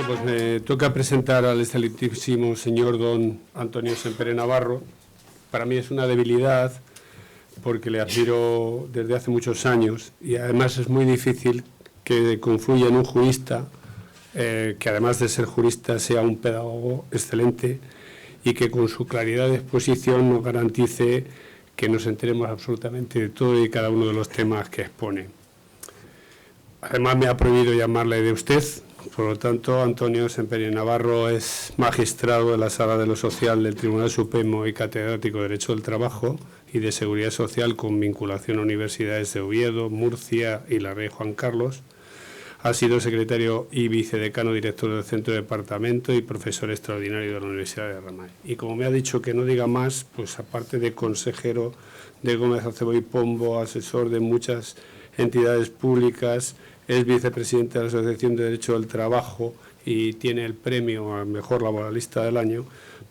Bueno, pues me toca presentar al excelentísimo señor don Antonio Sempere Navarro. Para mí es una debilidad porque le admiro desde hace muchos años y además es muy difícil que confluya en un jurista, que además de ser jurista sea un pedagogo excelente y que con su claridad de exposición nos garantice que nos enteremos absolutamente de todo y cada uno de los temas que expone. Además me ha prohibido llamarle de usted, por lo tanto Antonio Sempere Navarro es magistrado de la Sala de lo Social del Tribunal Supremo y catedrático de Derecho del Trabajo y de Seguridad Social con vinculación a universidades de Oviedo, Murcia y la Rey Juan Carlos. Ha sido secretario y vicedecano director del Centro de Departamento y profesor extraordinario de la Universidad de Ramay. Y como me ha dicho que no diga más, pues aparte de consejero de Gómez Acebo y Pombo, asesor de muchas entidades públicas, es vicepresidente de la Asociación de Derecho del Trabajo y tiene el premio al mejor laboralista del año,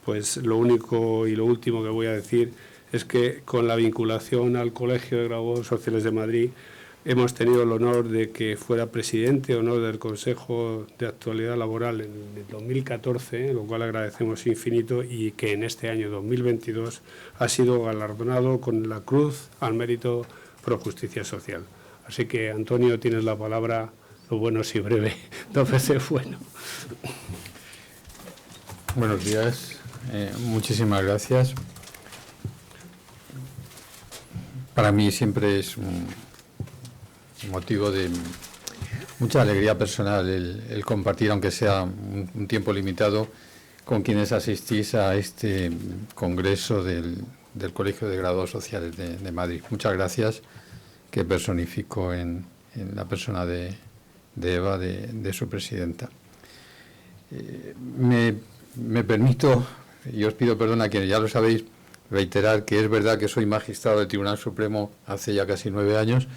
pues lo único y lo último que voy a decir es que con la vinculación al Colegio de Graduados Sociales de Madrid hemos tenido el honor de que fuera presidente honor del Consejo de Actualidad Laboral en el 2014, lo cual agradecemos infinito, y que en este año 2022 ha sido galardonado con la Cruz al Mérito Pro Justicia Social. Así que, Antonio, tienes la palabra, lo bueno si breve, no ser bueno. Buenos días, muchísimas gracias. Para mí siempre es un motivo de mucha alegría personal el compartir, aunque sea un tiempo limitado, con quienes asistís a este congreso del Colegio de Graduados Sociales de Madrid. Muchas gracias, que personifico en la persona de Eva, de su presidenta. Me permito, y os pido perdón a quienes ya lo sabéis, reiterar que es verdad que soy magistrado del Tribunal Supremo hace ya casi 9 años,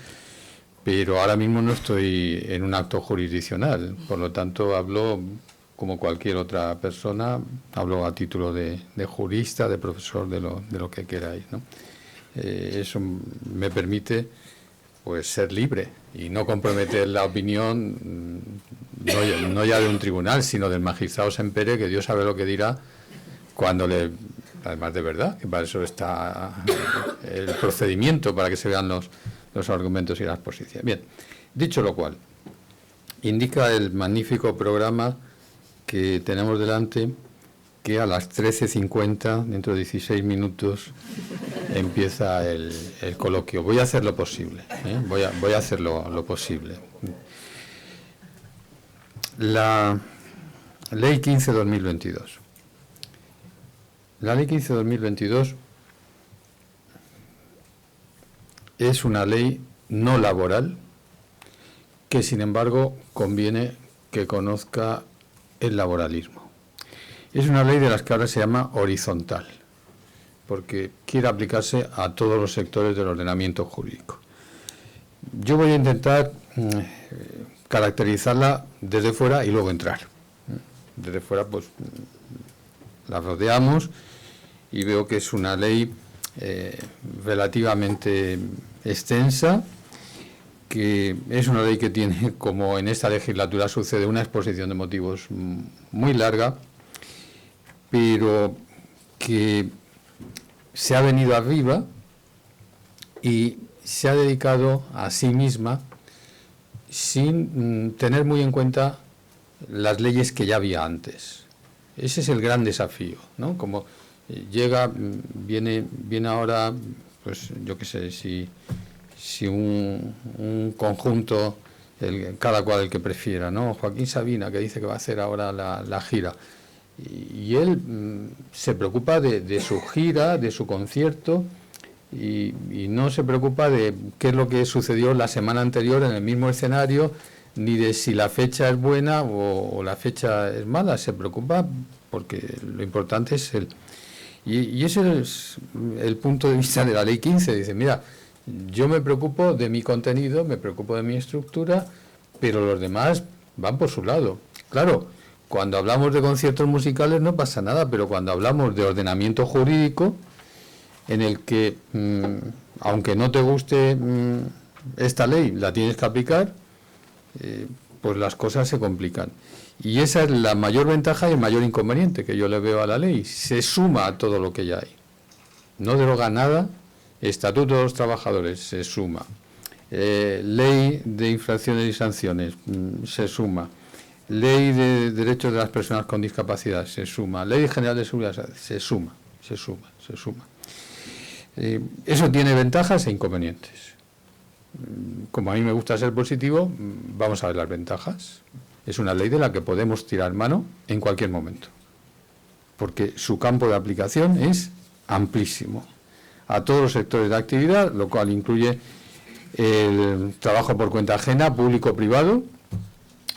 pero ahora mismo no estoy en un acto jurisdiccional, por lo tanto hablo como cualquier otra persona, hablo a título de jurista, de profesor, de lo que queráis, ¿no? Eso me permite pues ser libre y no comprometer la opinión no ya de un tribunal, sino del magistrado Sempere, que Dios sabe lo que dirá cuando le... Además de verdad, que para eso está el procedimiento, para que se vean los argumentos y las posiciones. Bien, dicho lo cual, indica el magnífico programa que tenemos delante que a las 13:50, dentro de 16 minutos, empieza el coloquio. Voy a hacer lo posible, voy a hacer lo posible. La Ley 15/2022. La Ley 15/2022 es una ley no laboral que, sin embargo, conviene que conozca el laboralismo. Es una ley de las que ahora se llama horizontal, porque quiere aplicarse a todos los sectores del ordenamiento jurídico. Yo voy a intentar caracterizarla desde fuera y luego entrar. Desde fuera, pues, la rodeamos y veo que es una ley relativamente extensa, que es una ley que tiene, como en esta legislatura sucede, una exposición de motivos muy larga, pero que se ha venido arriba y se ha dedicado a sí misma sin tener muy en cuenta las leyes que ya había antes. Ese es el gran desafío, ¿no? Como viene ahora, pues yo qué sé, si un conjunto, cada cual el que prefiera, ¿no? Joaquín Sabina, que dice que va a hacer ahora la gira, y él se preocupa de su gira, de su concierto, y no se preocupa de qué es lo que sucedió la semana anterior en el mismo escenario, ni de si la fecha es buena o la fecha es mala. Se preocupa porque lo importante es y ese es el punto de vista de la Ley 15. Dice, mira, yo me preocupo de mi contenido, me preocupo de mi estructura, pero los demás van por su lado. Claro, cuando hablamos de conciertos musicales no pasa nada, pero cuando hablamos de ordenamiento jurídico, en el que, aunque no te guste esta ley, la tienes que aplicar, pues las cosas se complican. Y esa es la mayor ventaja y el mayor inconveniente que yo le veo a la ley. Se suma a todo lo que ya hay. No deroga nada. Estatuto de los Trabajadores se suma. Ley de infracciones y sanciones se suma. Ley de derechos de las personas con discapacidad se suma. Ley general de seguridad se suma. Eso tiene ventajas e inconvenientes. Como a mí me gusta ser positivo, vamos a ver las ventajas. Es una ley de la que podemos tirar mano en cualquier momento, porque su campo de aplicación es amplísimo a todos los sectores de actividad, lo cual incluye el trabajo por cuenta ajena, público o privado,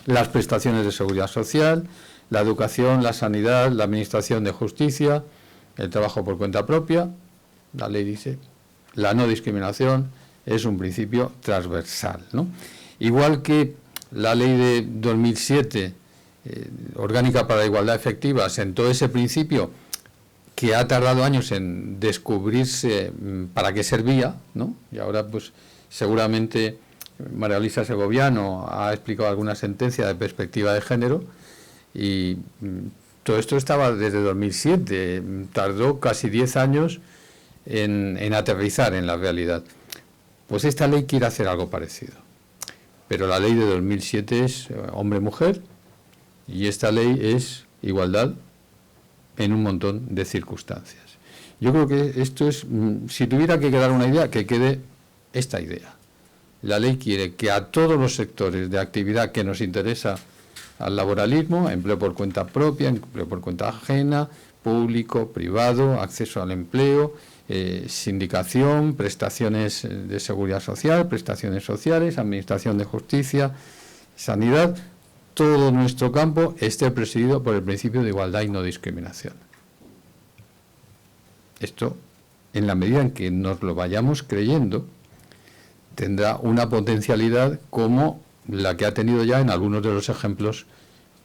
las prestaciones de seguridad social, la educación, la sanidad, la administración de justicia, el trabajo por cuenta propia. La ley dice, la no discriminación es un principio transversal, ¿no? Igual que la ley de 2007, orgánica para la igualdad efectiva, sentó ese principio que ha tardado años en descubrirse para qué servía, ¿no? Y ahora, pues, seguramente María Luisa Segoviano ha explicado alguna sentencia de perspectiva de género, y todo esto estaba desde 2007, tardó casi 10 años en aterrizar en la realidad. Pues esta ley quiere hacer algo parecido. Pero la ley de 2007 es hombre-mujer y esta ley es igualdad en un montón de circunstancias. Yo creo que esto es, si tuviera que quedar una idea, que quede esta idea. La ley quiere que a todos los sectores de actividad que nos interesa al laboralismo, empleo por cuenta propia, empleo por cuenta ajena, público, privado, acceso al empleo, sindicación, prestaciones de seguridad social, prestaciones sociales, administración de justicia, sanidad, todo nuestro campo esté presidido por el principio de igualdad y no discriminación. Esto, en la medida en que nos lo vayamos creyendo, tendrá una potencialidad como la que ha tenido ya en algunos de los ejemplos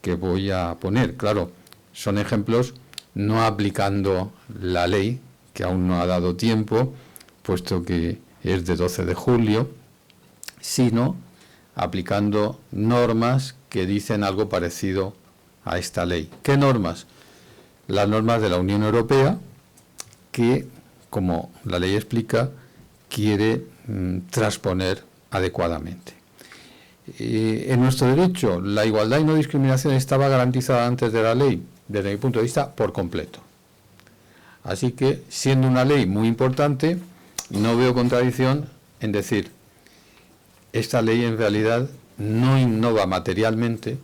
que voy a poner. Claro, son ejemplos no aplicando la ley, que aún no ha dado tiempo, puesto que es de 12 de julio, sino aplicando normas que dicen algo parecido a esta ley. ¿Qué normas? Las normas de la Unión Europea, que, como la ley explica, quiere transponer adecuadamente. En nuestro derecho, la igualdad y no discriminación estaba garantizada antes de la ley, desde mi punto de vista, por completo. Así que, siendo una ley muy importante, no veo contradicción en decir, esta ley en realidad no innova materialmente,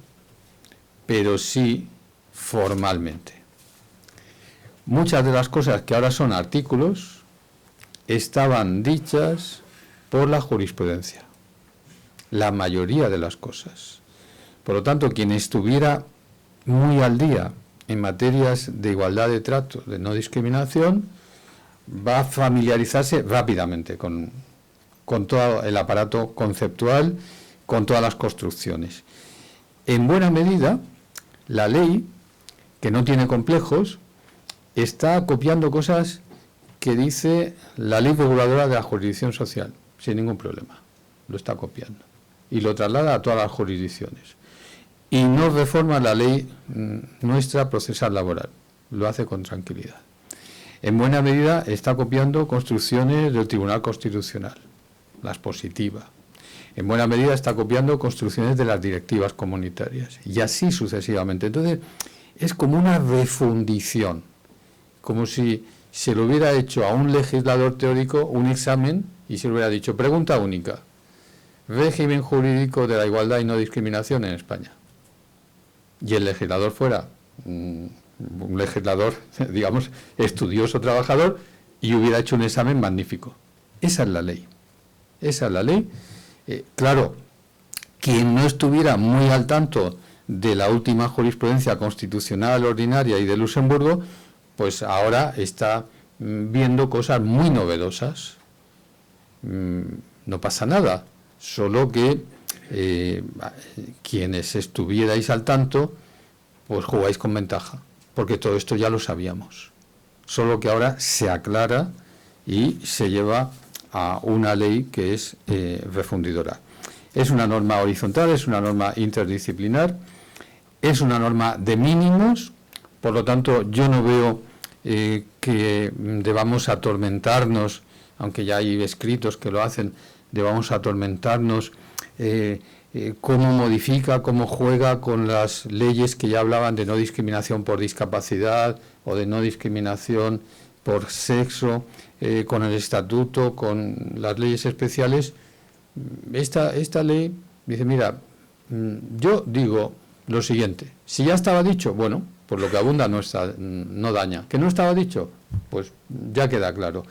pero sí formalmente. Muchas de las cosas que ahora son artículos estaban dichas por la jurisprudencia. La mayoría de las cosas. Por lo tanto, quien estuviera muy al día en materias de igualdad de trato, de no discriminación, va a familiarizarse rápidamente con todo el aparato conceptual, con todas las construcciones. En buena medida, la ley, que no tiene complejos, está copiando cosas que dice la ley reguladora de la jurisdicción social, sin ningún problema. Lo está copiando. Y lo traslada a todas las jurisdicciones. Y no reforma la ley nuestra procesal laboral, lo hace con tranquilidad. En buena medida está copiando construcciones del Tribunal Constitucional, las positivas. En buena medida está copiando construcciones de las directivas comunitarias, y así sucesivamente. Entonces, es como una refundición, como si se lo hubiera hecho a un legislador teórico un examen y se le hubiera dicho, pregunta única, régimen jurídico de la igualdad y no discriminación en España. Y el legislador fuera un legislador, digamos, estudioso, trabajador, y hubiera hecho un examen magnífico. Esa es la ley. Esa es la ley. Claro, quien no estuviera muy al tanto de la última jurisprudencia constitucional ordinaria y de Luxemburgo, pues ahora está viendo cosas muy novedosas. No pasa nada, solo que quienes estuvierais al tanto, pues jugáis con ventaja, porque todo esto ya lo sabíamos, solo que ahora se aclara y se lleva a una ley que es refundidora. Es una norma horizontal, es una norma interdisciplinar, es una norma de mínimos, por lo tanto yo no veo que debamos atormentarnos, aunque ya hay escritos que lo hacen, debamos atormentarnos cómo modifica, cómo juega con las leyes que ya hablaban de no discriminación por discapacidad o de no discriminación por sexo, con el estatuto, con las leyes especiales. Esta ley dice, mira, yo digo lo siguiente, si ya estaba dicho, bueno, por lo que abunda no daña. ¿Que no estaba dicho? Pues ya queda claro.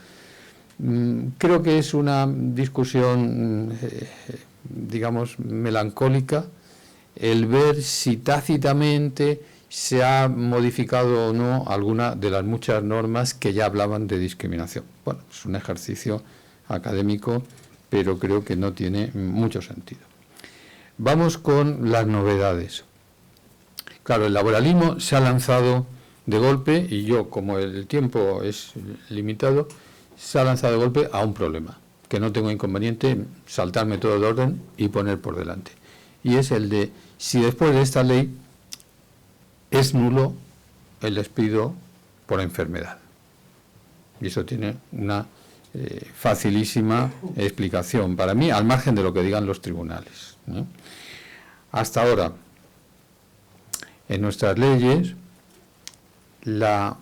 Creo que es una discusión, digamos, melancólica, el ver si tácitamente se ha modificado o no alguna de las muchas normas que ya hablaban de discriminación. Bueno, es un ejercicio académico, pero creo que no tiene mucho sentido. Vamos con las novedades. Claro, el laboralismo se ha lanzado de golpe, y yo, como el tiempo es limitado, se ha lanzado de golpe a un problema, que no tengo inconveniente en saltarme todo de orden y poner por delante. Y es el de, si después de esta ley es nulo el despido por enfermedad. Y eso tiene una facilísima explicación, para mí, al margen de lo que digan los tribunales, ¿no? Hasta ahora, en nuestras leyes, la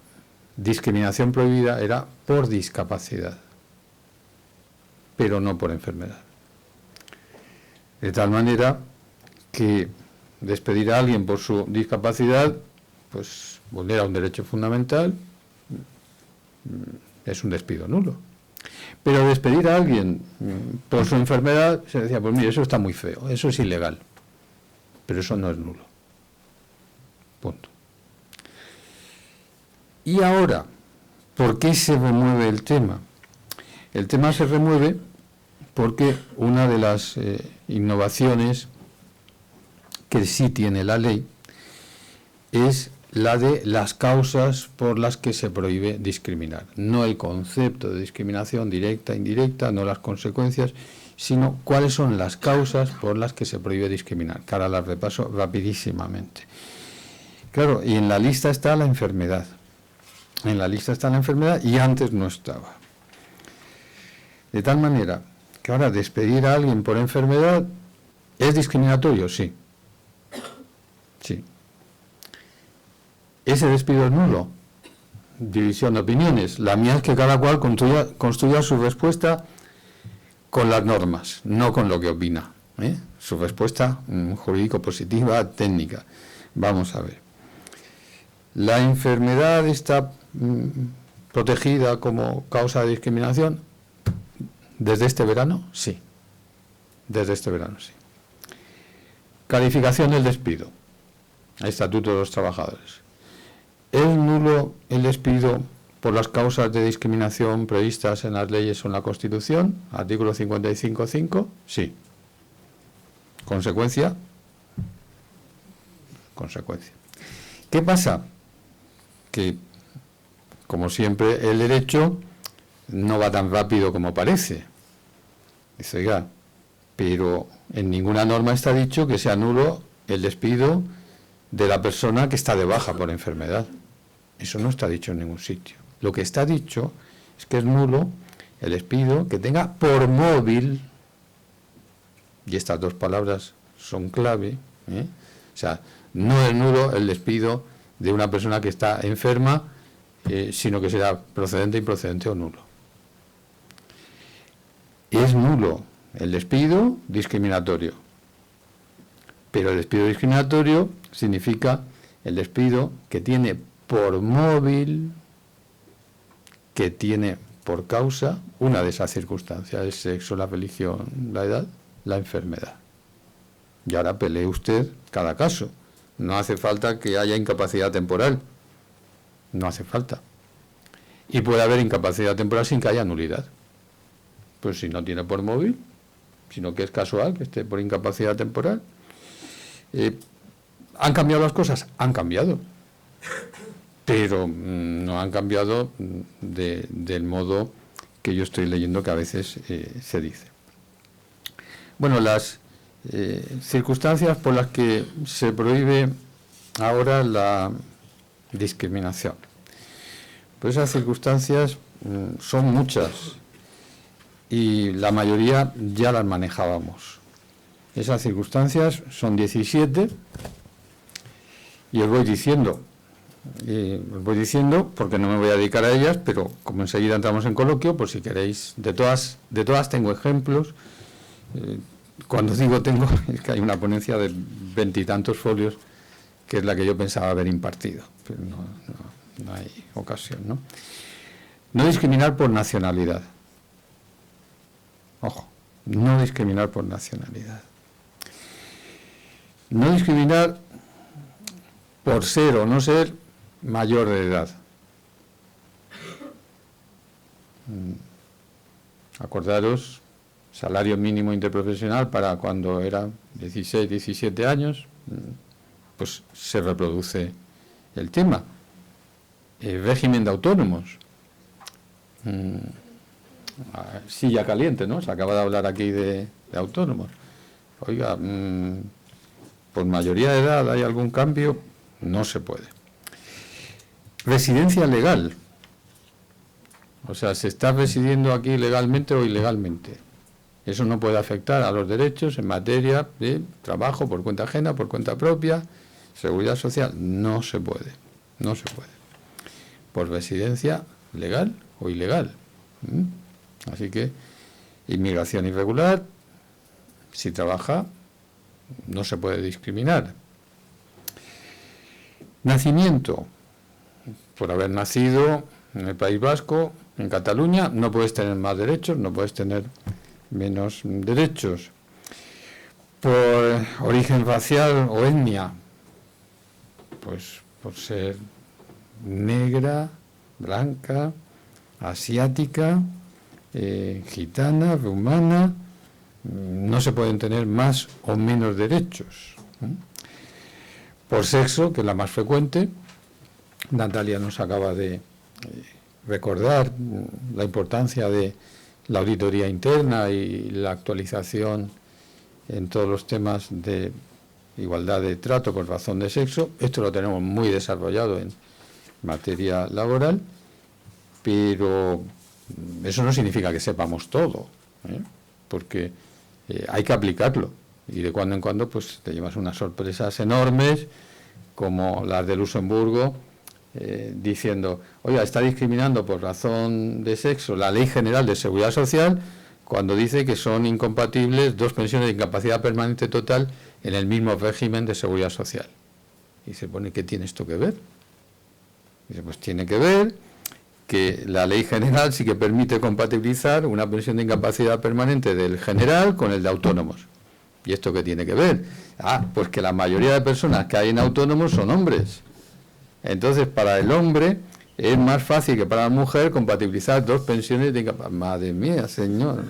discriminación prohibida era por discapacidad, pero no por enfermedad. De tal manera que despedir a alguien por su discapacidad, pues vulnera un derecho fundamental, es un despido nulo. Pero despedir a alguien por su enfermedad, se decía, pues mire, eso está muy feo, eso es ilegal, pero eso no es nulo. Punto. Y ahora, ¿por qué se remueve el tema? El tema se remueve porque una de las innovaciones que sí tiene la ley es la de las causas por las que se prohíbe discriminar. No el concepto de discriminación directa, indirecta, no las consecuencias, sino cuáles son las causas por las que se prohíbe discriminar, que ahora las repaso rapidísimamente. Claro, y en la lista está la enfermedad. En la lista está la enfermedad y antes no estaba. De tal manera que ahora despedir a alguien por enfermedad es discriminatorio, sí. Sí. ¿Ese despido es nulo? División de opiniones. La mía es que cada cual construya su respuesta con las normas, no con lo que opina, ¿eh? Su respuesta jurídico-positiva, técnica. Vamos a ver. ¿La enfermedad está protegida como causa de discriminación? ¿Desde este verano? Sí. Desde este verano, sí. Calificación del despido. Estatuto de los Trabajadores. ¿Es nulo el despido por las causas de discriminación previstas en las leyes o en la Constitución? Artículo 55.5. Sí. ¿Consecuencia? Consecuencia. ¿Qué pasa? Que, como siempre, el derecho no va tan rápido como parece. Dice, oiga, pero en ninguna norma está dicho que sea nulo el despido de la persona que está de baja por enfermedad. Eso no está dicho en ningún sitio. Lo que está dicho es que es nulo el despido que tenga por móvil, y estas dos palabras son clave, ¿eh? O sea, no es nulo el despido de una persona que está enferma, sino que será procedente, improcedente o nulo. Es nulo el despido discriminatorio, pero el despido discriminatorio significa el despido que tiene por móvil, que tiene por causa una de esas circunstancias: el sexo, la religión, la edad, la enfermedad. Y ahora pelee usted cada caso. No hace falta que haya incapacidad temporal. No hace falta. Y puede haber incapacidad temporal sin que haya nulidad. Pues si no tiene por móvil, sino que es casual que esté por incapacidad temporal. ¿Han cambiado las cosas? Han cambiado. Pero no han cambiado del modo que yo estoy leyendo que a veces se dice. Bueno, las circunstancias por las que se prohíbe ahora la discriminación. Pues esas circunstancias son muchas y la mayoría ya las manejábamos. Esas circunstancias son 17 y os voy diciendo porque no me voy a dedicar a ellas, pero como enseguida entramos en coloquio, pues si queréis, de todas tengo ejemplos. Cuando digo tengo, es que hay una ponencia de 20 y tantos folios, que es la que yo pensaba haber impartido, pero no hay ocasión, ¿no? No discriminar por nacionalidad. Ojo, no discriminar por nacionalidad. No discriminar por ser o no ser mayor de edad. Acordaros, salario mínimo interprofesional para cuando era 16, 17 años, pues se reproduce el tema. El régimen de autónomos. Silla caliente, ¿no? Se acaba de hablar aquí de autónomos. Oiga, por mayoría de edad hay algún cambio, no se puede. Residencia legal. O sea, se está residiendo aquí legalmente o ilegalmente. Eso no puede afectar a los derechos en materia de trabajo por cuenta ajena, por cuenta propia, seguridad social. No se puede. No se puede. Por residencia legal o ilegal. Así que, inmigración irregular, si trabaja, no se puede discriminar. Nacimiento. Por haber nacido en el País Vasco, en Cataluña, no puedes tener más derechos, no puedes tener menos derechos. Por origen racial o etnia, pues por ser negra, blanca, asiática, gitana, rumana, no se pueden tener más o menos derechos. Por sexo, que es la más frecuente, Natalia nos acaba de recordar la importancia de la auditoría interna y la actualización en todos los temas de igualdad de trato por razón de sexo. Esto lo tenemos muy desarrollado en materia laboral, pero eso no significa que sepamos todo, porque hay que aplicarlo y de cuando en cuando pues te llevas unas sorpresas enormes como las de Luxemburgo, diciendo, oiga, está discriminando por razón de sexo la Ley General de Seguridad Social cuando dice que son incompatibles dos pensiones de incapacidad permanente total en el mismo régimen de seguridad social. Y se pone, ¿qué tiene esto que ver? Dice, pues tiene que ver que la Ley General sí que permite compatibilizar una pensión de incapacidad permanente del general con el de autónomos. ¿Y esto qué tiene que ver? Pues que la mayoría de personas que hay en autónomos son hombres. Entonces, para el hombre es más fácil que para la mujer compatibilizar dos pensiones de incapacidad. Madre mía, señor.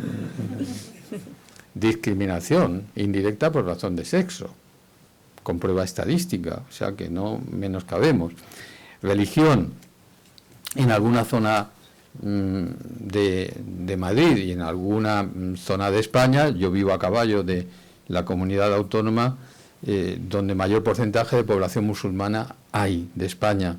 Discriminación indirecta por razón de sexo, con prueba estadística, o sea que no menoscabemos. Religión. En alguna zona de Madrid y en alguna zona de España, yo vivo a caballo de la comunidad autónoma donde mayor porcentaje de población musulmana hay de España,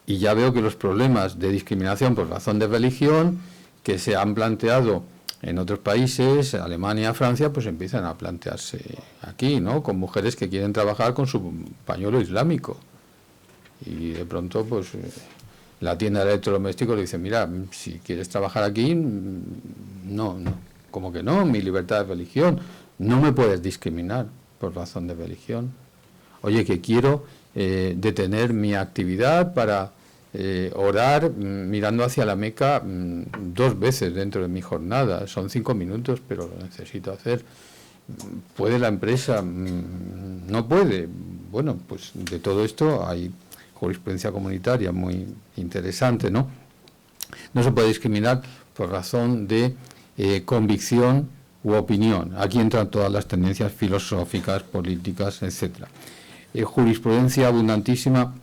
y ya veo que los problemas de discriminación por razón de religión que se han planteado en otros países, Alemania, Francia, pues empiezan a plantearse aquí, ¿no? Con mujeres que quieren trabajar con su pañuelo islámico y de pronto pues la tienda de electrodomésticos le dice, mira, si quieres trabajar aquí, no, como que no, mi libertad de religión, no me puedes discriminar por razón de religión. Oye, que quiero detener mi actividad para orar mirando hacia la Meca 2 veces dentro de mi jornada, son 5 minutos, pero lo necesito hacer. ¿Puede la empresa? No puede. Bueno, pues de todo esto hay jurisprudencia comunitaria muy interesante, ¿no? No se puede discriminar por razón de convicción u opinión. Aquí entran todas las tendencias filosóficas, políticas, etcétera. Jurisprudencia abundantísima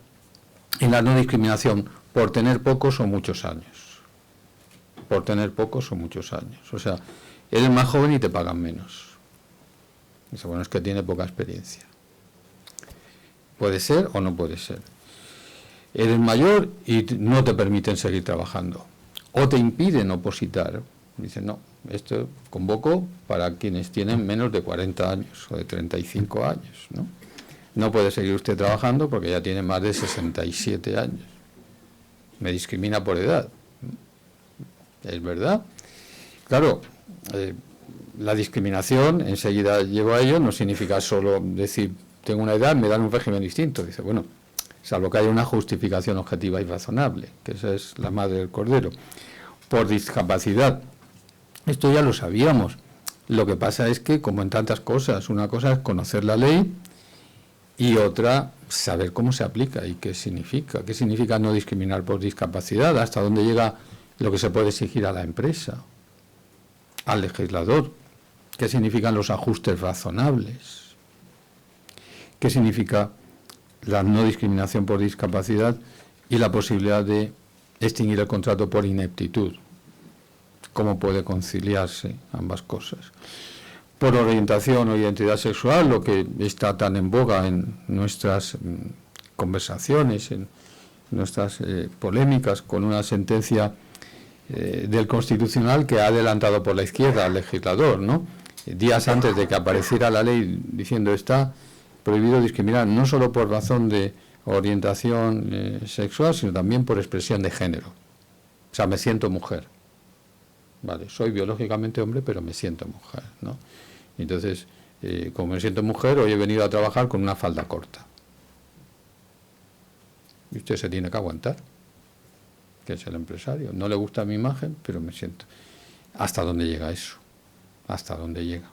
en la no discriminación por tener pocos o muchos años. Por tener pocos o muchos años. O sea, eres más joven y te pagan menos. Dice, bueno, es que tiene poca experiencia. ¿Puede ser o no puede ser? Eres mayor y no te permiten seguir trabajando. O te impiden opositar. Dicen, no, esto convoco para quienes tienen menos de 40 años o de 35 años, ¿no? No puede seguir usted trabajando porque ya tiene más de 67 años. Me discrimina por edad. ¿Es verdad? Claro, la discriminación, enseguida llego a ello, no significa solo decir, tengo una edad, me dan un régimen distinto. Dice, bueno, salvo que haya una justificación objetiva y razonable, que esa es la madre del cordero. Por discapacidad. Esto ya lo sabíamos. Lo que pasa es que, como en tantas cosas, una cosa es conocer la ley y otra, saber cómo se aplica y qué significa. ¿Qué significa no discriminar por discapacidad? ¿Hasta dónde llega lo que se puede exigir a la empresa, al legislador? ¿Qué significan los ajustes razonables? ¿Qué significa la no discriminación por discapacidad y la posibilidad de extinguir el contrato por ineptitud? ¿Cómo puede conciliarse ambas cosas? Por orientación o identidad sexual, lo que está tan en boga en nuestras conversaciones, en nuestras polémicas, con una sentencia del Constitucional que ha adelantado por la izquierda al legislador, ¿no? Días antes de que apareciera la ley diciendo está prohibido discriminar no solo por razón de orientación sexual, sino también por expresión de género. O sea, me siento mujer. Vale, soy biológicamente hombre, pero me siento mujer, ¿no? Entonces, como me siento mujer, hoy he venido a trabajar con una falda corta. Y usted se tiene que aguantar, que es el empresario. No le gusta mi imagen, pero me siento. ¿Hasta dónde llega eso? ¿Hasta dónde llega?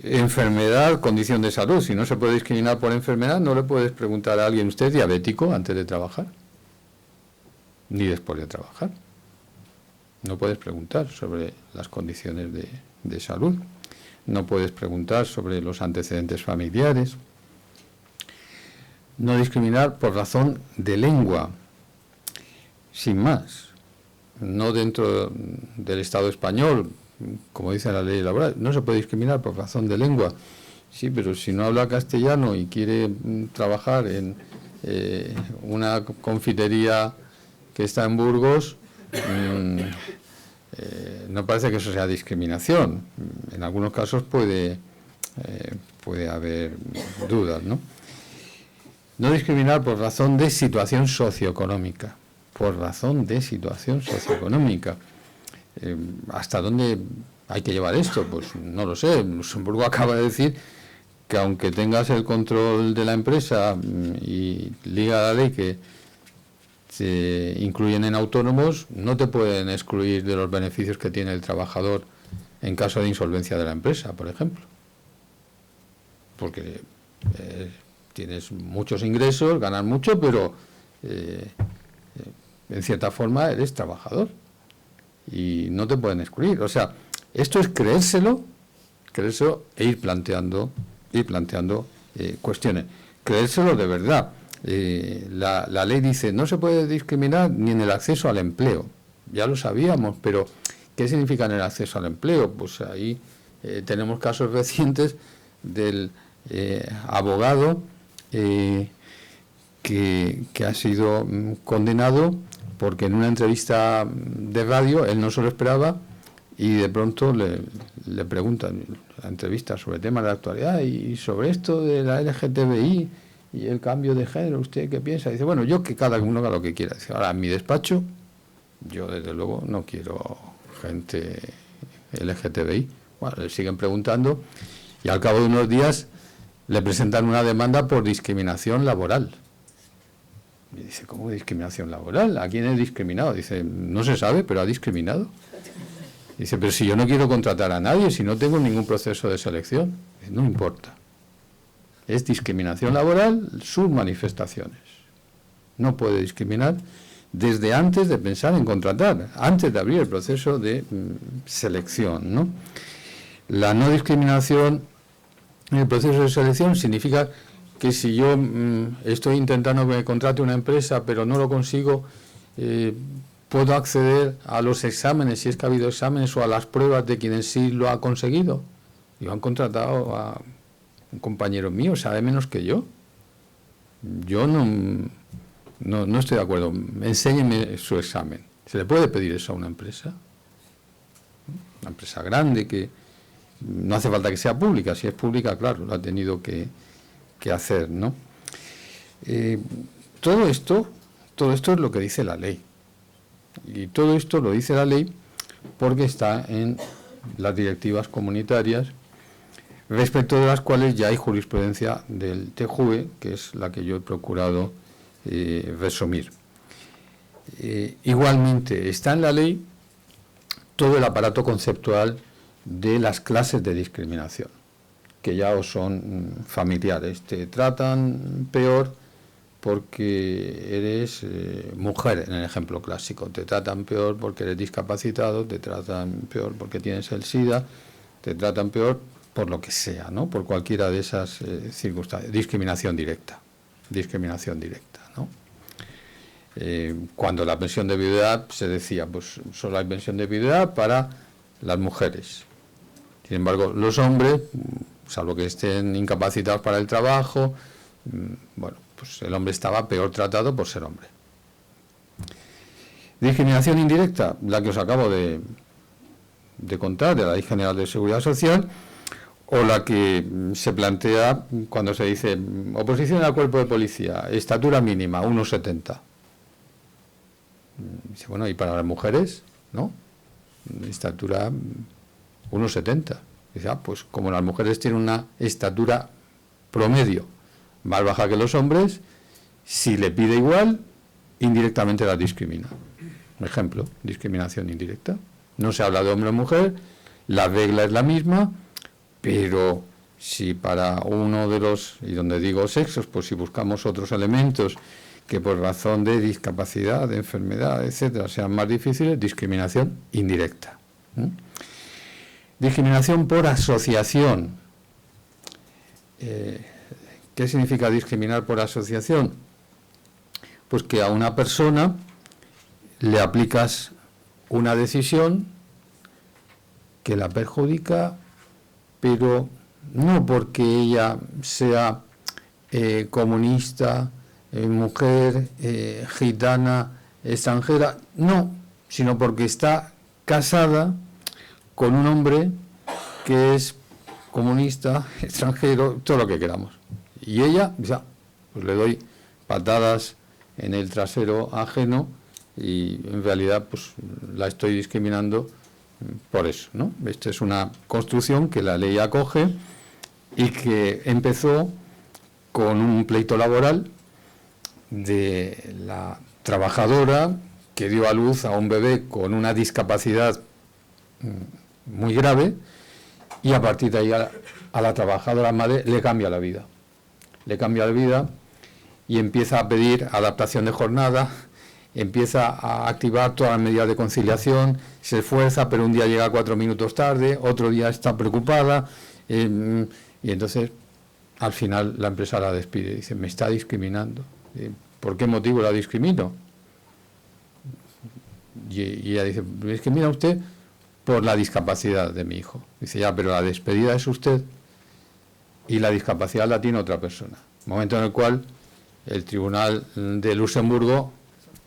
Enfermedad, condición de salud. Si no se puede discriminar por enfermedad, no le puedes preguntar a alguien, ¿usted es diabético antes de trabajar? Ni después de trabajar. No puedes preguntar sobre las condiciones de salud. No puedes preguntar sobre los antecedentes familiares. No discriminar por razón de lengua. Sin más. No dentro del Estado español, como dice la ley laboral. No se puede discriminar por razón de lengua. Sí, pero si no habla castellano y quiere trabajar en una confitería que está en Burgos, no parece que eso sea discriminación. En algunos casos puede haber dudas, ¿no? No discriminar por razón de situación socioeconómica. Por razón de situación socioeconómica. ¿Hasta dónde hay que llevar esto? Pues no lo sé. Luxemburgo acaba de decir que aunque tengas el control de la empresa y liga la ley que se incluyen en autónomos, no te pueden excluir de los beneficios que tiene el trabajador en caso de insolvencia de la empresa, por ejemplo. Porque tienes muchos ingresos, ganas mucho, pero en cierta forma eres trabajador y no te pueden excluir. O sea, esto es creérselo e ir planteando cuestiones. Creérselo de verdad. La ley dice, no se puede discriminar ni en el acceso al empleo. Ya lo sabíamos, pero ¿qué significa en el acceso al empleo? Pues ahí tenemos casos recientes del abogado que ha sido condenado porque en una entrevista de radio él no se lo esperaba y de pronto le preguntan la entrevista sobre temas de actualidad y sobre esto de la LGTBI y el cambio de género, ¿usted qué piensa? Dice, bueno, yo que cada uno haga lo que quiera. Dice, ahora, en mi despacho, yo desde luego no quiero gente LGTBI. Bueno, le siguen preguntando y al cabo de unos días le presentan una demanda por discriminación laboral. Y dice, ¿cómo discriminación laboral? ¿A quién he discriminado? Dice, no se sabe, pero ha discriminado. Dice, pero si yo no quiero contratar a nadie, si no tengo ningún proceso de selección. Dice, no importa. Es discriminación laboral, sus manifestaciones. No puede discriminar desde antes de pensar en contratar, antes de abrir el proceso de selección, ¿no? La no discriminación en el proceso de selección significa que si yo estoy intentando que me contrate una empresa, pero no lo consigo, puedo acceder a los exámenes, si es que ha habido exámenes, o a las pruebas de quien sí lo ha conseguido. y han contratado a un compañero mío, sabe menos que yo. Yo no estoy de acuerdo. Enséñeme su examen. ¿Se le puede pedir eso a una empresa? Una empresa grande que no hace falta que sea pública. Si es pública, claro, lo ha tenido que hacer, ¿no? Todo esto es lo que dice la ley. Y todo esto lo dice la ley porque está en las directivas comunitarias, respecto de las cuales ya hay jurisprudencia del TJUE, que es la que yo he procurado resumir. Igualmente está en la ley todo el aparato conceptual de las clases de discriminación, que ya os son familiares. Te tratan peor porque eres mujer, en el ejemplo clásico. Te tratan peor porque eres discapacitado, te tratan peor porque tienes el SIDA, te tratan peor por lo que sea, ¿no? Por cualquiera de esas circunstancias. Discriminación directa, ¿no? Cuando la pensión de viudedad se decía, pues solo hay pensión de viudedad para las mujeres. Sin embargo, los hombres, salvo que estén incapacitados para el trabajo, bueno, pues el hombre estaba peor tratado por ser hombre. Discriminación indirecta, la que os acabo de contar, de la Ley General de Seguridad Social, o la que se plantea cuando se dice oposición al cuerpo de policía, estatura mínima, 1,70. Dice, bueno, ¿y para las mujeres? ¿No? Estatura 1,70. Dice, pues como las mujeres tienen una estatura promedio más baja que los hombres, si le pide igual, indirectamente la discrimina. Ejemplo, discriminación indirecta. No se habla de hombre o mujer, la regla es la misma, pero si para uno de los, y donde digo sexos, pues si buscamos otros elementos que por razón de discapacidad, de enfermedad, etcétera, sean más difíciles, discriminación indirecta. Discriminación por asociación. ¿Qué significa discriminar por asociación? Pues que a una persona le aplicas una decisión que la perjudica, pero no porque ella sea comunista, mujer, gitana, extranjera, no, sino porque está casada con un hombre que es comunista, extranjero, todo lo que queramos. Y ella, ya, pues le doy patadas en el trasero ajeno y en realidad pues la estoy discriminando por eso, ¿no? Esta es una construcción que la ley acoge y que empezó con un pleito laboral de la trabajadora que dio a luz a un bebé con una discapacidad muy grave y a partir de ahí a la trabajadora madre le cambia la vida. Le cambia la vida y empieza a pedir adaptación de jornada, empieza a activar todas las medidas de conciliación, se esfuerza, pero un día llega 4 minutos tarde, otro día está preocupada, y entonces al final la empresa la despide, dice, me está discriminando. ¿Por qué motivo la discrimino? Y ella dice, es que mira usted, por la discapacidad de mi hijo. Dice, ya, pero la despedida es usted y la discapacidad la tiene otra persona. Momento en el cual el Tribunal de Luxemburgo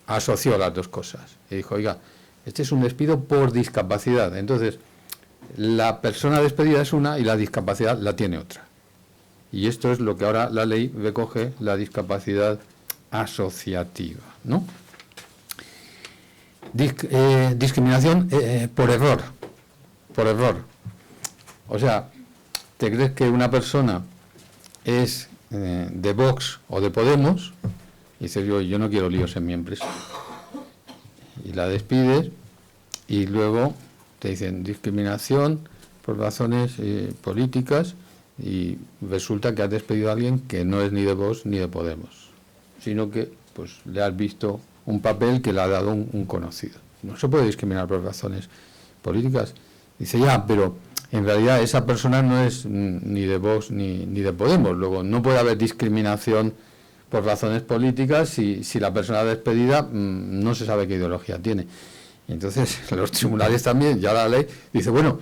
asoció las dos cosas y dijo, oiga, este es un despido por discapacidad. Entonces, la persona despedida es una y la discapacidad la tiene otra. Y esto es lo que ahora la ley recoge, la discapacidad asociativa, ¿no? Discriminación por error. Por error. O sea, ¿te crees que una persona es de Vox o de Podemos? Y dices, yo no quiero líos en mi empresa. Y la despides y luego te dicen discriminación por razones políticas y resulta que has despedido a alguien que no es ni de Vox ni de Podemos, sino que pues le has visto un papel que le ha dado un conocido. No se puede discriminar por razones políticas. Dice, ya, pero en realidad esa persona no es ni de Vox ni de Podemos. Luego, no puede haber discriminación por razones políticas si la persona despedida no se sabe qué ideología tiene. Y entonces los tribunales también, ya la ley, dice, bueno,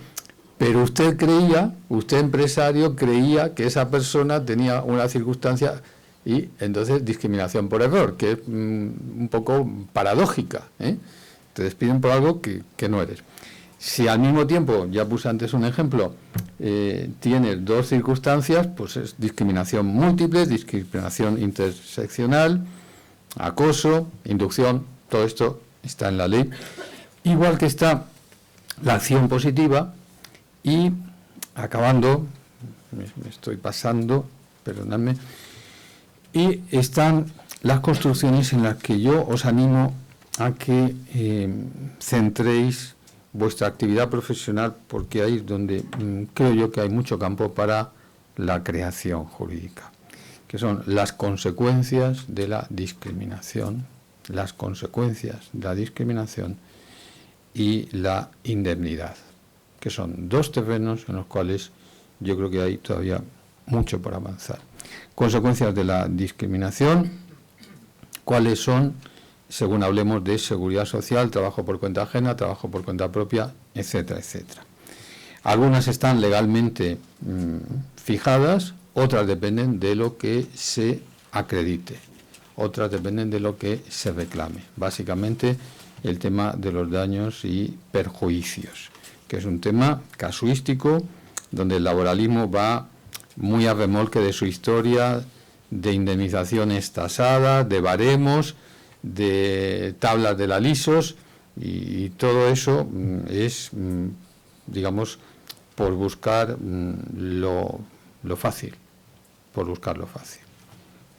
Pero usted empresario, creía que esa persona tenía una circunstancia y entonces discriminación por error, que es un poco paradójica, ¿eh? Te despiden por algo que no eres. Si al mismo tiempo, ya puse antes un ejemplo, tienes dos circunstancias, pues es discriminación múltiple, discriminación interseccional, acoso, inducción, todo esto está en la ley. Igual que está la acción positiva y, acabando, me estoy pasando, perdonadme, y están las construcciones en las que yo os animo a que centréis vuestra actividad profesional, porque ahí es donde creo yo que hay mucho campo para la creación jurídica, que son las consecuencias de la discriminación, y la indemnidad, que son dos terrenos en los cuales yo creo que hay todavía mucho por avanzar. Consecuencias de la discriminación, ¿cuáles son? Según hablemos de seguridad social, trabajo por cuenta ajena, trabajo por cuenta propia, etcétera, etcétera. Algunas están legalmente fijadas, otras dependen de lo que se acredite, otras dependen de lo que se reclame. Básicamente el tema de los daños y perjuicios, que es un tema casuístico, donde el laboralismo va muy a remolque de su historia, de indemnizaciones tasadas, de baremos, de tablas de la LISOS, y todo eso es, digamos, por buscar lo fácil,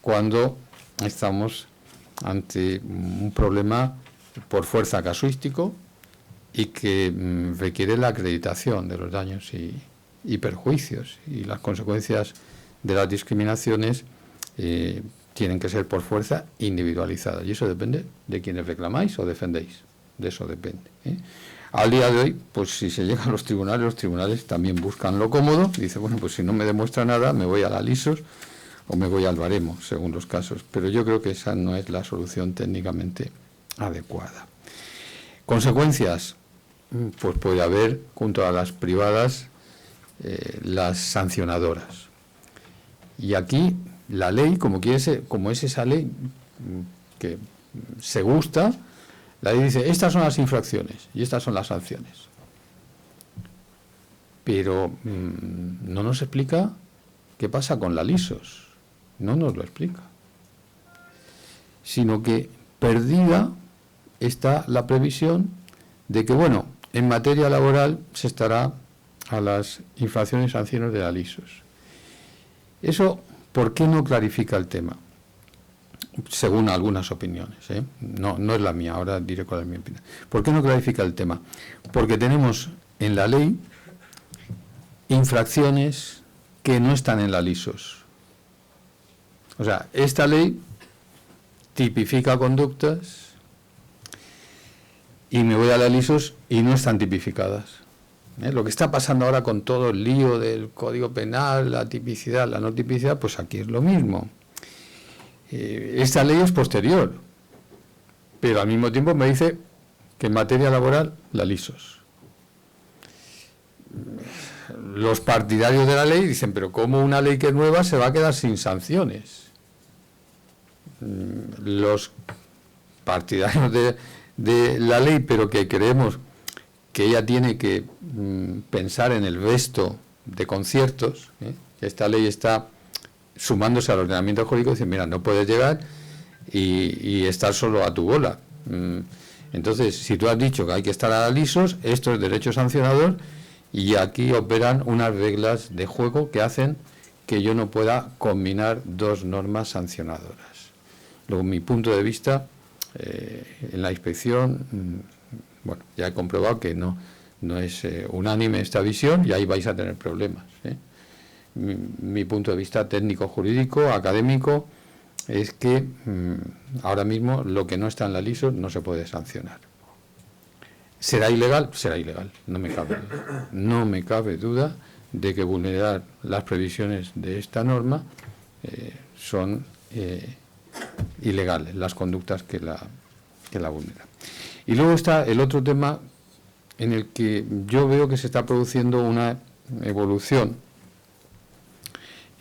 cuando estamos ante un problema por fuerza casuístico y que requiere la acreditación de los daños y perjuicios, y las consecuencias de las discriminaciones tienen que ser por fuerza individualizadas, y eso depende de quienes reclamáis o defendéis, de eso depende, ¿eh? Al día de hoy, pues si se llega a los tribunales también buscan lo cómodo, dice, bueno, pues si no me demuestra nada, me voy a la LISOS o me voy al baremo, según los casos, pero yo creo que esa no es la solución técnicamente adecuada. Consecuencias, pues puede haber, junto a las privadas, las sancionadoras. Y aquí la ley, como es esa ley que se gusta, la ley dice, estas son las infracciones y estas son las sanciones. Pero no nos explica qué pasa con la LISOS, no nos lo explica. Sino que perdida está la previsión de que, bueno, en materia laboral se estará a las infracciones y sanciones de la LISOS. Eso, ¿por qué no clarifica el tema? Según algunas opiniones, ¿eh? No es la mía, ahora diré cuál es mi opinión. ¿Por qué no clarifica el tema? Porque tenemos en la ley infracciones que no están en la LISOS. O sea, esta ley tipifica conductas y me voy a la LISOS y no están tipificadas. Lo que está pasando ahora con todo el lío del Código Penal, la tipicidad, la no tipicidad, pues aquí es lo mismo. Esta ley es posterior, pero al mismo tiempo me dice que en materia laboral, la LISOS. Los partidarios de la ley dicen, pero ¿cómo una ley que es nueva se va a quedar sin sanciones? Los partidarios de la ley, pero que creemos que ella tiene que pensar en el resto de conciertos, que esta ley está sumándose al ordenamiento jurídico, dicen, mira, no puedes llegar y estar solo a tu bola. Entonces, si tú has dicho que hay que estar a la LISOS, esto es derecho sancionador, y aquí operan unas reglas de juego que hacen que yo no pueda combinar dos normas sancionadoras. Luego, mi punto de vista, en la inspección, bueno, ya he comprobado que no es unánime esta visión, y ahí vais a tener problemas, ¿eh? Mi punto de vista técnico-jurídico, académico, es que ahora mismo lo que no está en la LISOS no se puede sancionar. ¿Será ilegal? Será ilegal, no me cabe duda de que vulnerar las previsiones de esta norma son ilegales, las conductas que la vulneran. Y luego está el otro tema en el que yo veo que se está produciendo una evolución.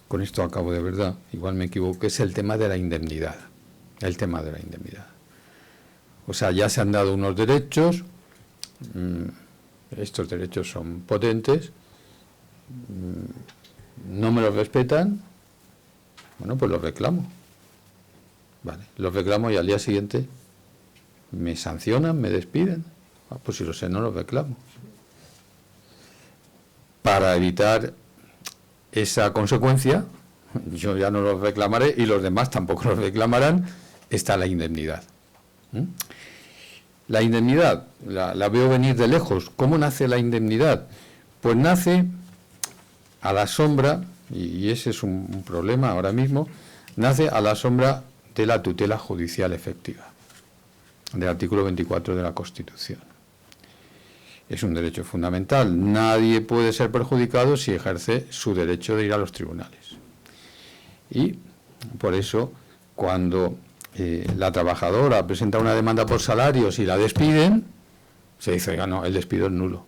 Con esto acabo de verdad, igual me equivoco, es el tema de la indemnidad. El tema de la indemnidad. O sea, ya se han dado unos derechos, estos derechos son potentes, no me los respetan, bueno, pues los reclamo. Vale, los reclamo y al día siguiente me sancionan, me despiden. Pues si lo sé, no los reclamo. Para evitar esa consecuencia, yo ya no los reclamaré y los demás tampoco los reclamarán, está la indemnidad. La indemnidad, la veo venir de lejos. ¿Cómo nace la indemnidad? Pues nace a la sombra, y ese es un problema ahora mismo, nace a la sombra de la tutela judicial efectiva, del artículo 24 de la Constitución. Es un derecho fundamental. Nadie puede ser perjudicado si ejerce su derecho de ir a los tribunales. Y por eso, cuando la trabajadora presenta una demanda por salarios y la despiden, se dice, oiga, no, el despido es nulo.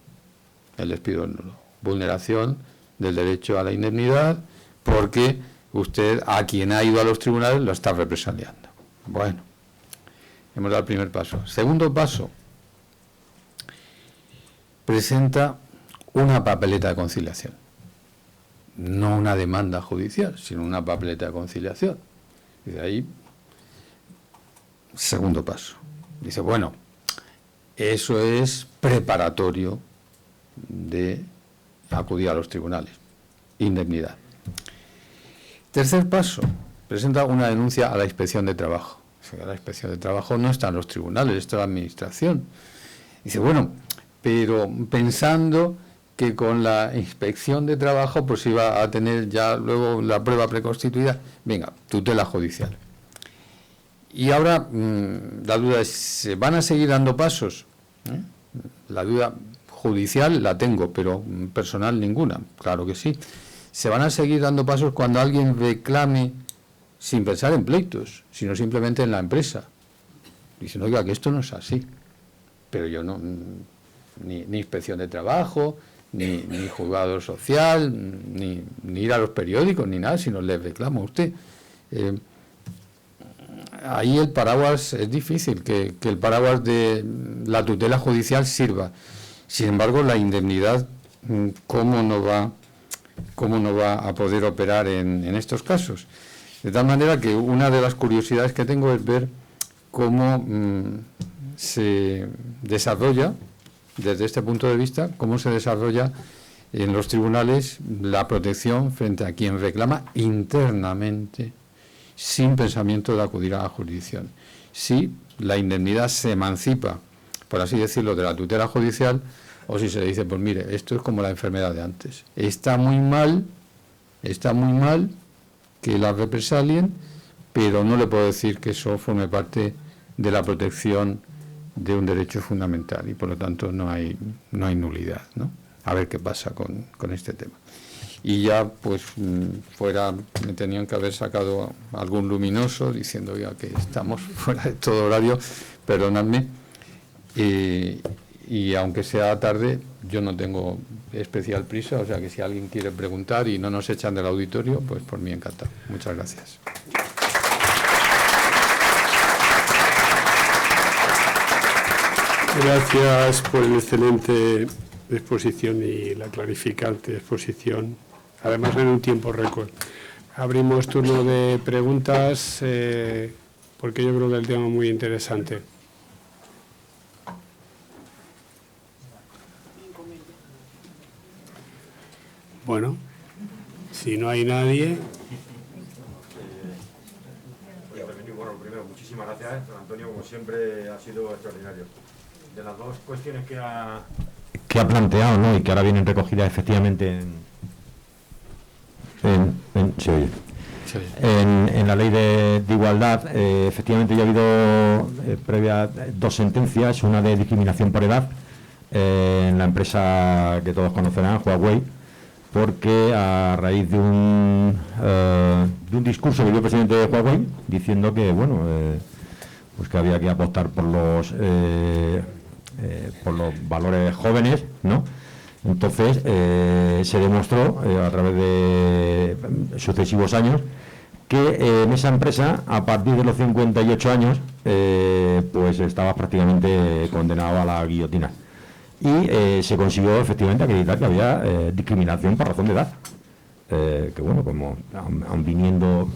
El despido es nulo. Vulneración del derecho a la indemnidad porque usted a quien ha ido a los tribunales lo está represaliando. Bueno, hemos dado el primer paso. Segundo paso, presenta una papeleta de conciliación. No una demanda judicial, sino una papeleta de conciliación. Y de ahí, segundo paso. Dice, bueno, eso es preparatorio de acudir a los tribunales. Indemnidad. Tercer paso, presenta una denuncia a la Inspección de Trabajo. La Inspección de Trabajo no está en los tribunales, está en la Administración. Dice, bueno, pero pensando que con la Inspección de Trabajo pues iba a tener ya luego la prueba preconstituida, venga, tutela judicial. Y ahora la duda es, ¿se van a seguir dando pasos? La duda judicial la tengo, pero personal ninguna, claro que sí. ¿Se van a seguir dando pasos cuando alguien reclame sin pensar en pleitos, sino simplemente en la empresa? Dicen, oiga, que esto no es así. Pero yo no, ni Inspección de Trabajo, ni juzgado social, ni ir a los periódicos, ni nada, sino le reclamo a usted. Ahí el paraguas es difícil, que el paraguas de la tutela judicial sirva. Sin embargo, la indemnidad, ¿cómo no va a poder operar en estos casos? De tal manera que una de las curiosidades que tengo es ver cómo se desarrolla, desde este punto de vista, cómo se desarrolla en los tribunales la protección frente a quien reclama internamente, sin pensamiento de acudir a la jurisdicción. Si la indemnidad se emancipa, por así decirlo, de la tutela judicial, o si se le dice, pues mire, esto es como la enfermedad de antes. Está muy mal que la represalien, pero no le puedo decir que eso forme parte de la protección de un derecho fundamental y por lo tanto no hay nulidad, ¿no? A ver qué pasa con este tema. Y ya, pues, me tenían que haber sacado algún luminoso diciendo ya que estamos fuera de todo horario, perdonadme. Y aunque sea tarde, yo no tengo especial prisa, o sea que si alguien quiere preguntar y no nos echan del auditorio, pues por mí encantado. Muchas gracias. Gracias por la excelente exposición y la clarificante exposición, además en un tiempo récord. Abrimos turno de preguntas, porque yo creo que el tema es muy interesante. Bueno, si no hay nadie... Bueno, primero, muchísimas gracias, don Antonio, como siempre ha sido extraordinario. De las dos cuestiones que ha planteado, ¿no?, y que ahora vienen recogidas efectivamente en la ley de igualdad, efectivamente ya ha habido previa dos sentencias, una de discriminación por edad en la empresa que todos conocerán, Huawei, porque a raíz de un discurso que dio el presidente de Huawei diciendo que, bueno, pues que había que apostar por los por los valores jóvenes, ¿no? Entonces se demostró a través de sucesivos años que en esa empresa, a partir de los 58 años, pues estabas prácticamente condenado a la guillotina. Y se consiguió efectivamente acreditar que había discriminación por razón de edad. Que bueno, como aun viniendo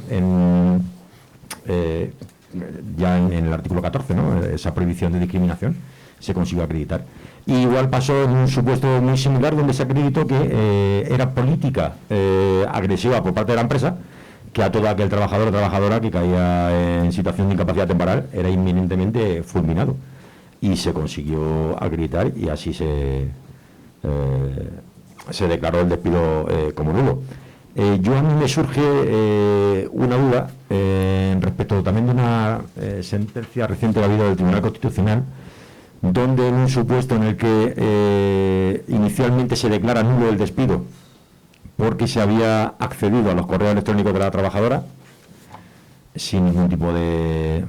ya en el artículo 14, ¿no? Esa prohibición de discriminación, se consiguió acreditar. Y igual pasó en un supuesto muy similar donde se acreditó que era política agresiva por parte de la empresa, que a todo aquel trabajador o trabajadora que caía en situación de incapacidad temporal era inminentemente fulminado. Y se consiguió acreditar y así se declaró el despido como nulo. A mí me surge una duda respecto también de una sentencia reciente que ha habido del Tribunal Constitucional, donde en un supuesto en el que inicialmente se declara nulo el despido porque se había accedido a los correos electrónicos de la trabajadora sin ningún tipo de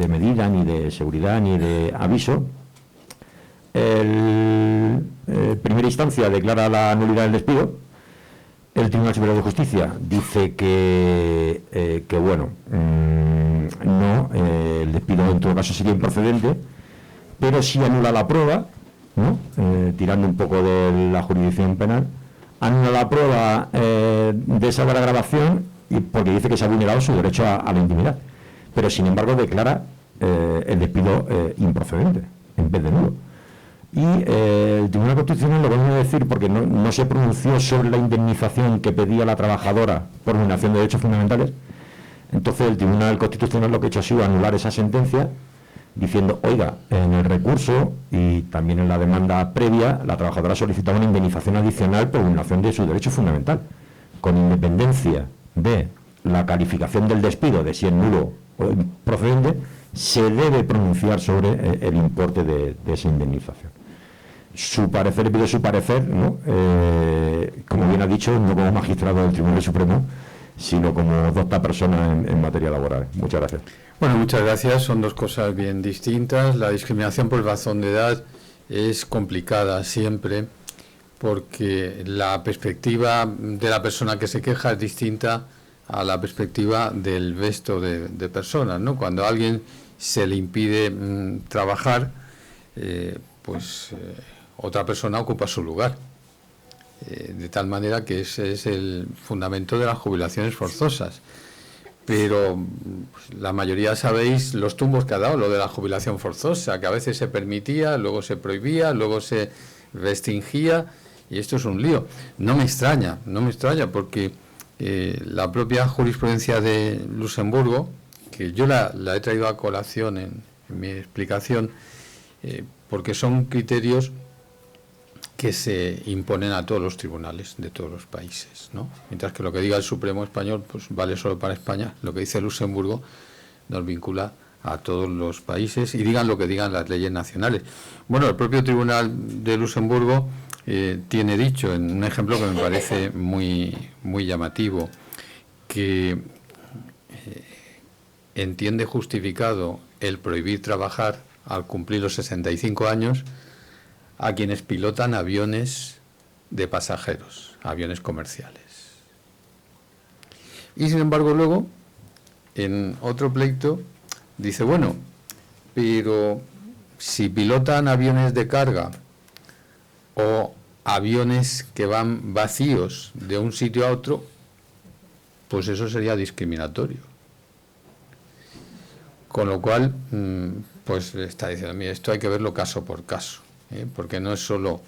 medida, ni de seguridad, ni de aviso. Primera instancia declara la nulidad del despido. El Tribunal Superior de Justicia dice que el despido en todo caso sería improcedente, pero sí anula la prueba, ¿no? Tirando un poco de la jurisdicción penal, anula la prueba de esa grabación porque dice que se ha vulnerado su derecho a la intimidad, pero sin embargo declara el despido improcedente en vez de nulo. Y el Tribunal Constitucional lo vuelve a decir porque no se pronunció sobre la indemnización que pedía la trabajadora por vulneración de derechos fundamentales. Entonces el Tribunal Constitucional lo que ha hecho ha sido anular esa sentencia, diciendo, oiga, en el recurso y también en la demanda previa, la trabajadora solicitaba una indemnización adicional por vulneración de su derecho fundamental, con independencia de la calificación del despido, de si es nulo o procedente, se debe pronunciar sobre el importe de esa indemnización. Su parecer, pido su parecer, ¿no? Como bien ha dicho, no como magistrado del Tribunal Supremo, sino como docta persona en materia laboral. Muchas gracias. Bueno, muchas gracias. Son dos cosas bien distintas. La discriminación por razón de edad es complicada siempre, porque la perspectiva de la persona que se queja es distinta a la perspectiva del resto de personas, ¿no? Cuando a alguien se le impide trabajar, otra persona ocupa su lugar. De tal manera que ese es el fundamento de las jubilaciones forzosas. Pero la mayoría sabéis los tumbos que ha dado lo de la jubilación forzosa, que a veces se permitía, luego se prohibía, luego se restringía, y esto es un lío. No me extraña porque la propia jurisprudencia de Luxemburgo, que yo la he traído a colación en mi explicación, porque son criterios que se imponen a todos los tribunales de todos los países, ¿no? Mientras que lo que diga el Supremo Español pues vale solo para España. Lo que dice Luxemburgo nos vincula a todos los países y digan lo que digan las leyes nacionales. Bueno, el propio Tribunal de Luxemburgo tiene dicho, en un ejemplo que me parece muy, muy llamativo, que entiende justificado el prohibir trabajar al cumplir los 65 años a quienes pilotan aviones de pasajeros, aviones comerciales. Y sin embargo luego, en otro pleito, dice, bueno, pero si pilotan aviones de carga o aviones que van vacíos de un sitio a otro, pues eso sería discriminatorio. Con lo cual, pues está diciendo, mira, esto hay que verlo caso por caso, porque no es solo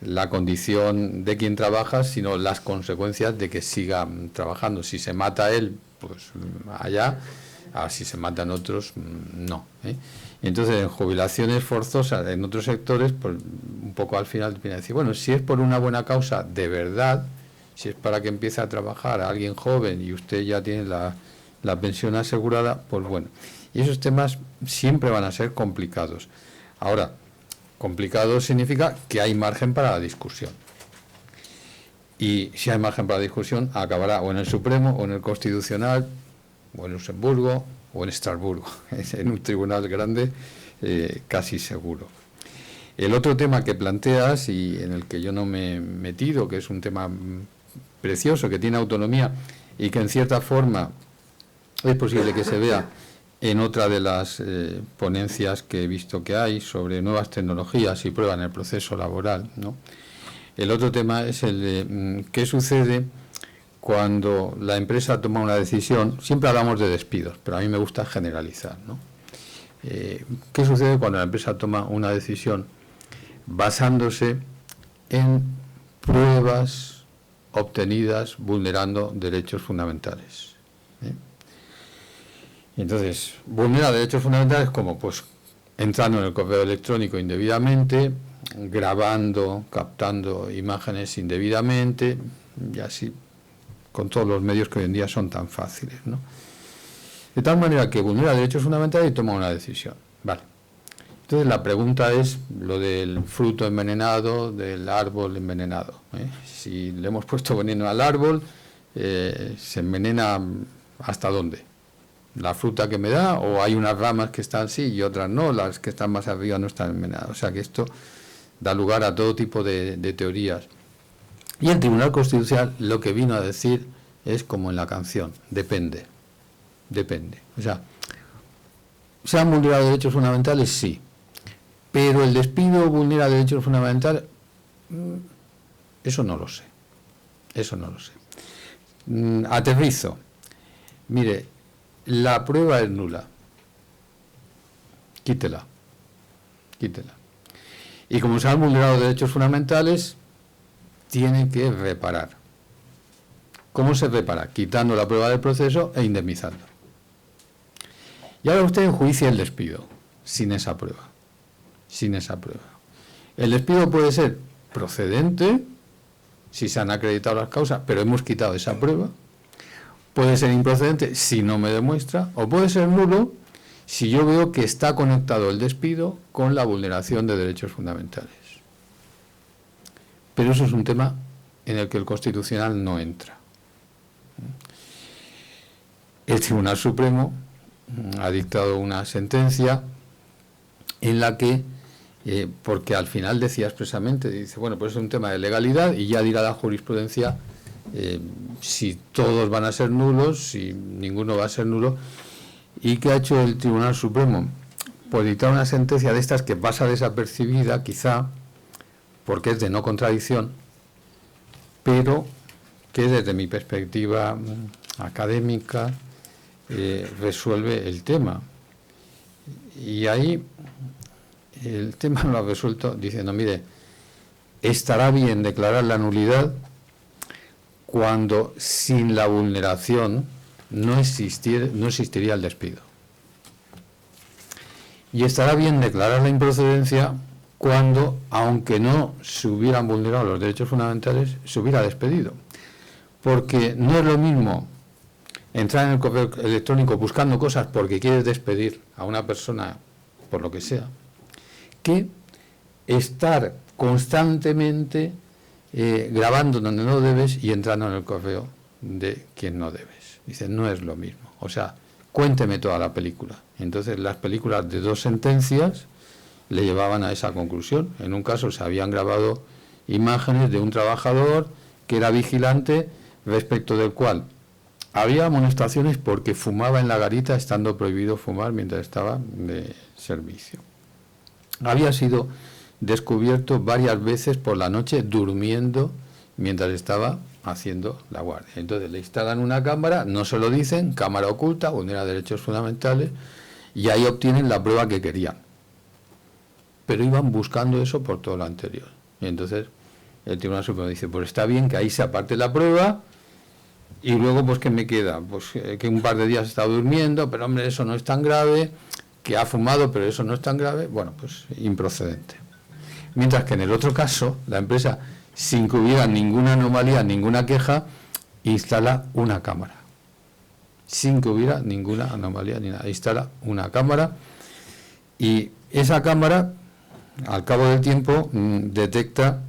la condición de quien trabaja, sino las consecuencias de que siga trabajando. Si se mata él, pues allá, si se matan otros, no. Y entonces, en jubilaciones forzosas en otros sectores, pues un poco al final viene a decir, bueno, si es por una buena causa de verdad, si es para que empiece a trabajar a alguien joven y usted ya tiene la pensión asegurada, pues bueno. Y esos temas siempre van a ser complicados. Ahora, complicado significa que hay margen para la discusión. Y si hay margen para la discusión, acabará o en el Supremo, o en el Constitucional, o en Luxemburgo, o en Estrasburgo. En un tribunal grande, casi seguro. El otro tema que planteas y en el que yo no me he metido, que es un tema precioso, que tiene autonomía y que en cierta forma es posible que se vea en otra de las ponencias que he visto que hay sobre nuevas tecnologías y pruebas en el proceso laboral, ¿no? El otro tema es el de qué sucede cuando la empresa toma una decisión. Siempre hablamos de despidos, pero a mí me gusta generalizar, ¿no? ¿Qué sucede cuando la empresa toma una decisión basándose en pruebas obtenidas vulnerando derechos fundamentales? Entonces, vulnerar derechos fundamentales como pues entrando en el correo electrónico indebidamente, grabando, captando imágenes indebidamente, y así con todos los medios que hoy en día son tan fáciles, ¿no? De tal manera que vulnera derechos fundamentales y toma una decisión. Vale. Entonces la pregunta es lo del fruto envenenado, del árbol envenenado, ¿eh? Si le hemos puesto veneno al árbol, ¿se envenena hasta dónde? ¿La fruta que me da? ¿O hay unas ramas que están sí y otras no? Las que están más arriba no están envenenadas. O sea que esto da lugar a todo tipo de teorías. Y el Tribunal Constitucional lo que vino a decir es como en la canción, depende. Depende. O sea, ¿se han vulnerado derechos fundamentales? Sí. Pero el despido vulnera derechos fundamentales, eso no lo sé. Eso no lo sé. Aterrizo. Mire, la prueba es nula. Quítela. Quítela. Y como se han vulnerado derechos fundamentales, tienen que reparar. ¿Cómo se repara? Quitando la prueba del proceso e indemnizando. Y ahora usted enjuicia el despido, sin esa prueba. Sin esa prueba. El despido puede ser procedente, si se han acreditado las causas, pero hemos quitado esa prueba. Puede ser improcedente, si no me demuestra, o puede ser nulo, si yo veo que está conectado el despido con la vulneración de derechos fundamentales. Pero eso es un tema en el que el Constitucional no entra. El Tribunal Supremo ha dictado una sentencia en la que, porque al final decía expresamente, dice, bueno, pues es un tema de legalidad y ya dirá la jurisprudencia si todos van a ser nulos, si ninguno va a ser nulo. ¿Y qué ha hecho el Tribunal Supremo? Pues dictar una sentencia de estas que pasa desapercibida, quizá, porque es de no contradicción, pero que desde mi perspectiva académica resuelve el tema. Y ahí el tema lo ha resuelto diciendo, mire, estará bien declarar la nulidad cuando sin la vulneración no existiría el despido. Y estará bien declarar la improcedencia cuando, aunque no se hubieran vulnerado los derechos fundamentales, se hubiera despedido. Porque no es lo mismo entrar en el correo electrónico buscando cosas porque quieres despedir a una persona por lo que sea, que estar constantemente grabando donde no debes y entrando en el correo de quien no debes. Dice, no es lo mismo. O sea, cuénteme toda la película. Entonces, las películas de dos sentencias le llevaban a esa conclusión. En un caso se habían grabado imágenes de un trabajador que era vigilante, respecto del cual había amonestaciones porque fumaba en la garita, estando prohibido fumar mientras estaba de servicio. Había sido descubierto varias veces por la noche durmiendo mientras estaba haciendo la guardia. Entonces le instalan una cámara, no se lo dicen, cámara oculta, vulnera derechos fundamentales, y ahí obtienen la prueba que querían. Pero iban buscando eso por todo lo anterior. Y entonces el Tribunal Supremo dice, pues está bien que ahí se aparte la prueba, y luego pues ¿qué me queda? Pues que un par de días ha estado durmiendo, pero hombre, eso no es tan grave, que ha fumado, pero eso no es tan grave, bueno, pues improcedente. Mientras que en el otro caso, la empresa, sin que hubiera ninguna anomalía, ninguna queja, instala una cámara. Sin que hubiera ninguna anomalía ni nada. Instala una cámara y esa cámara, al cabo del tiempo, detecta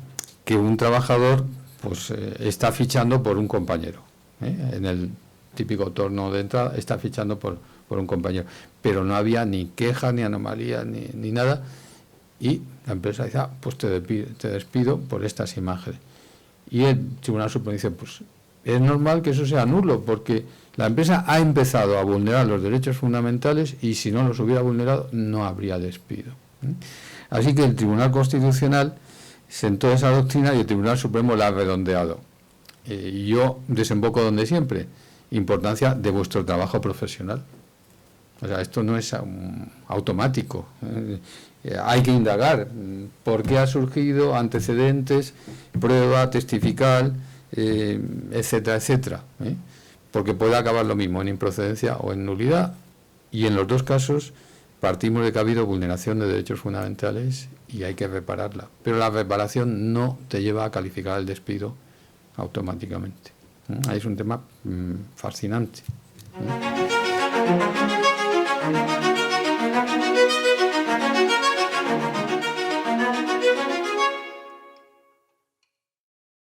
que un trabajador pues está fichando por un compañero. En el típico torno de entrada está fichando por un compañero. Pero no había ni queja, ni anomalía, ni nada. y la empresa dice, pues te despido por estas imágenes. Y el Tribunal Supremo dice, pues es normal que eso sea nulo, porque la empresa ha empezado a vulnerar los derechos fundamentales y si no los hubiera vulnerado no habría despido. Así que el Tribunal Constitucional sentó esa doctrina y el Tribunal Supremo la ha redondeado. Y yo desemboco donde siempre, importancia de vuestro trabajo profesional. O sea, esto no es automático. Hay que indagar por qué ha surgido, antecedentes, prueba, testifical, etcétera, etcétera. Porque puede acabar lo mismo en improcedencia o en nulidad, y en los dos casos partimos de que ha habido vulneración de derechos fundamentales y hay que repararla. Pero la reparación no te lleva a calificar el despido automáticamente. Ahí es un tema fascinante.